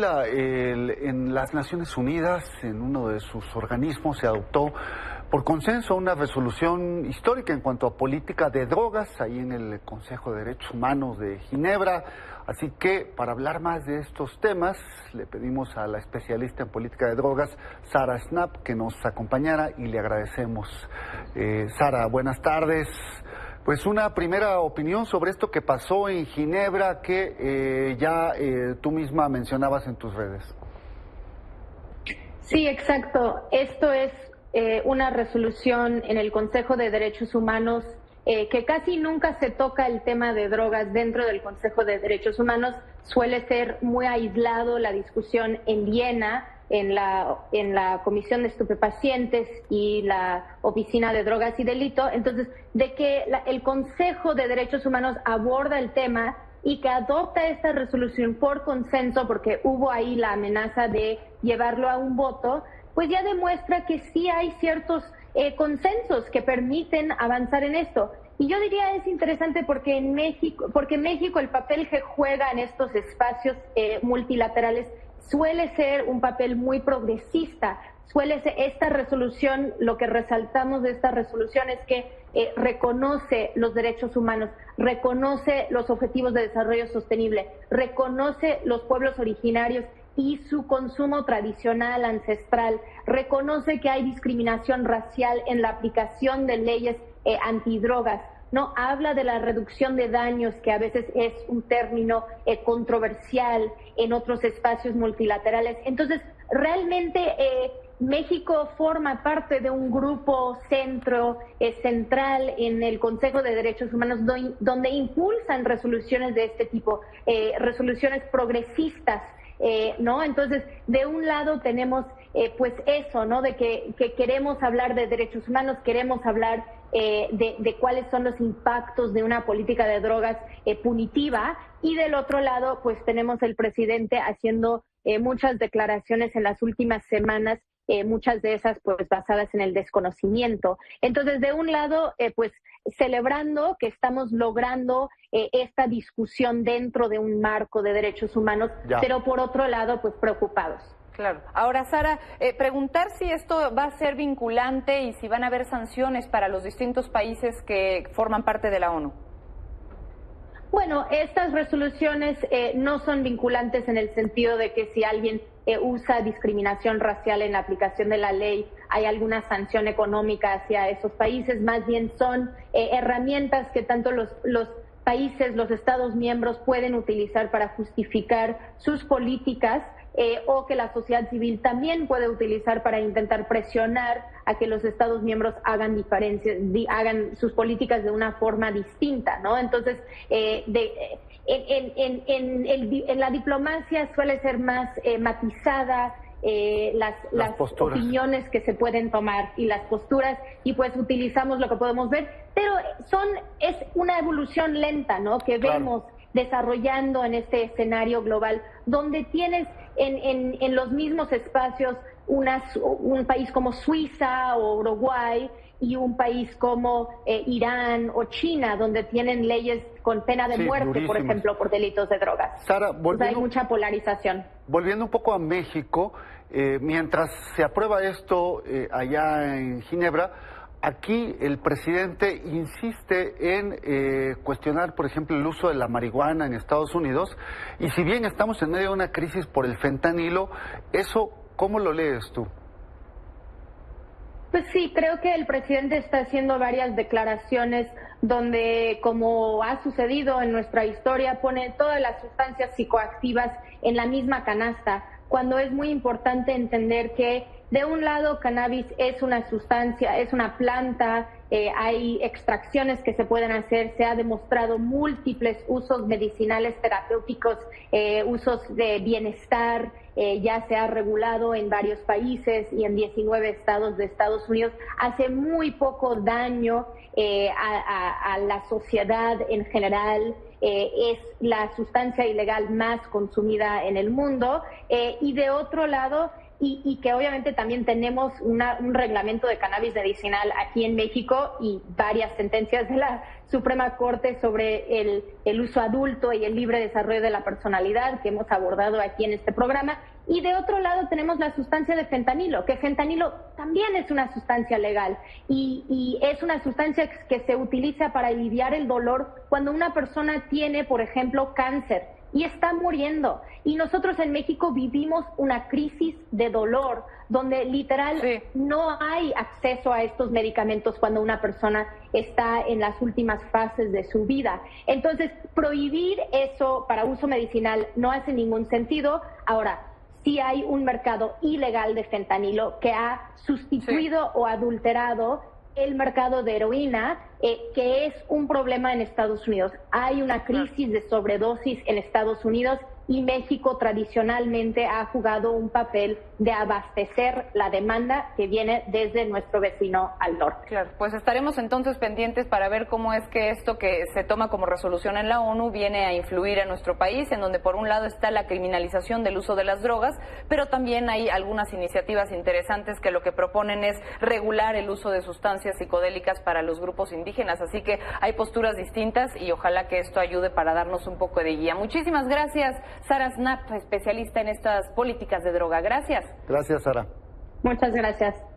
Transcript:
En las Naciones Unidas, en uno de sus organismos, se adoptó por consenso una resolución histórica en cuanto a política de drogas, ahí en el Consejo de Derechos Humanos de Ginebra. Así que, para hablar más de estos temas, le pedimos a la especialista en política de drogas, Sara Schnapp, que nos acompañara y le agradecemos. Sara, buenas tardes. Pues una primera opinión sobre esto que pasó en Ginebra, que tú misma mencionabas en tus redes. Sí, exacto. Esto es una resolución en el Consejo de Derechos Humanos que casi nunca se toca el tema de drogas dentro del Consejo de Derechos Humanos. Suele ser muy aislado la discusión en Viena, en la Comisión de Estupefacientes y la Oficina de Drogas y Delito. Entonces, de que el Consejo de Derechos Humanos aborda el tema y que adopta esta resolución por consenso, porque hubo ahí la amenaza de llevarlo a un voto, pues ya demuestra que sí hay ciertos consensos que permiten avanzar en esto. Y yo diría es interesante porque México el papel que juega en estos espacios multilaterales suele ser un papel muy progresista. Suele ser esta resolución, lo que resaltamos de esta resolución es que reconoce los derechos humanos, reconoce los objetivos de desarrollo sostenible, reconoce los pueblos originarios y su consumo tradicional, ancestral, reconoce que hay discriminación racial en la aplicación de leyes antidrogas, ¿no? Habla de la reducción de daños, que a veces es un término controversial en otros espacios multilaterales. Entonces, realmente México forma parte de un grupo central en el Consejo de Derechos Humanos donde impulsan resoluciones de este tipo, resoluciones progresistas, ¿no? Entonces, de un lado tenemos pues eso, ¿no? De que queremos hablar de derechos humanos, queremos hablar de cuáles son los impactos de una política de drogas punitiva, y del otro lado pues tenemos el presidente haciendo muchas declaraciones en las últimas semanas, muchas de esas pues basadas en el desconocimiento. Entonces, de un lado pues celebrando que estamos logrando esta discusión dentro de un marco de derechos humanos, pero por otro lado pues preocupados. Claro. Ahora, Sara, preguntar si esto va a ser vinculante y si van a haber sanciones para los distintos países que forman parte de la ONU. Bueno, estas resoluciones no son vinculantes en el sentido de que si alguien usa discriminación racial en la aplicación de la ley, hay alguna sanción económica hacia esos países. Más bien son herramientas que tanto los países, los Estados miembros pueden utilizar para justificar sus políticas, o que la sociedad civil también puede utilizar para intentar presionar a que los Estados miembros hagan sus políticas de una forma distinta, ¿no? Entonces, en la diplomacia suele ser más matizada las opiniones que se pueden tomar y las posturas, y pues utilizamos lo que podemos ver, pero es una evolución lenta, ¿no? Que vemos desarrollando en este escenario global, donde tienes en los mismos espacios un país como Suiza o Uruguay y un país como Irán o China, donde tienen leyes con pena de muerte, por ejemplo, por delitos de drogas. Sara, hay mucha polarización. Volviendo un poco a México, mientras se aprueba esto allá en Ginebra, aquí el presidente insiste en cuestionar, por ejemplo, el uso de la marihuana en Estados Unidos, y si bien estamos en medio de una crisis por el fentanilo, eso, ¿cómo lo lees tú? Pues sí, creo que el presidente está haciendo varias declaraciones donde, como ha sucedido en nuestra historia, pone todas las sustancias psicoactivas en la misma canasta, cuando es muy importante entender que de un lado cannabis es una sustancia, es una planta, hay extracciones que se pueden hacer, se ha demostrado múltiples usos medicinales terapéuticos, usos de bienestar, ya se ha regulado en varios países y en 19 estados de Estados Unidos, hace muy poco daño a la sociedad en general, es la sustancia ilegal más consumida en el mundo, y de otro lado y que obviamente también tenemos un reglamento de cannabis medicinal aquí en México y varias sentencias de la Suprema Corte sobre el uso adulto y el libre desarrollo de la personalidad que hemos abordado aquí en este programa. Y de otro lado tenemos la sustancia de fentanilo, que fentanilo también es una sustancia legal y es una sustancia que se utiliza para aliviar el dolor cuando una persona tiene, por ejemplo, cáncer y está muriendo. Y nosotros en México vivimos una crisis de dolor donde literal no hay acceso a estos medicamentos cuando una persona está en las últimas fases de su vida. Entonces, prohibir eso para uso medicinal no hace ningún sentido. Ahora, sí hay un mercado ilegal de fentanilo que ha sustituido o adulterado el mercado de heroína, que es un problema en Estados Unidos. Hay una crisis de sobredosis en Estados Unidos y México tradicionalmente ha jugado un papel de abastecer la demanda que viene desde nuestro vecino al norte. Claro, pues estaremos entonces pendientes para ver cómo es que esto que se toma como resolución en la ONU viene a influir en nuestro país, en donde por un lado está la criminalización del uso de las drogas, pero también hay algunas iniciativas interesantes que lo que proponen es regular el uso de sustancias psicodélicas para los grupos indígenas, así que hay posturas distintas y ojalá que esto ayude para darnos un poco de guía. Muchísimas gracias, Sara Snap, especialista en estas políticas de droga. Gracias. Gracias, Sara. Muchas gracias.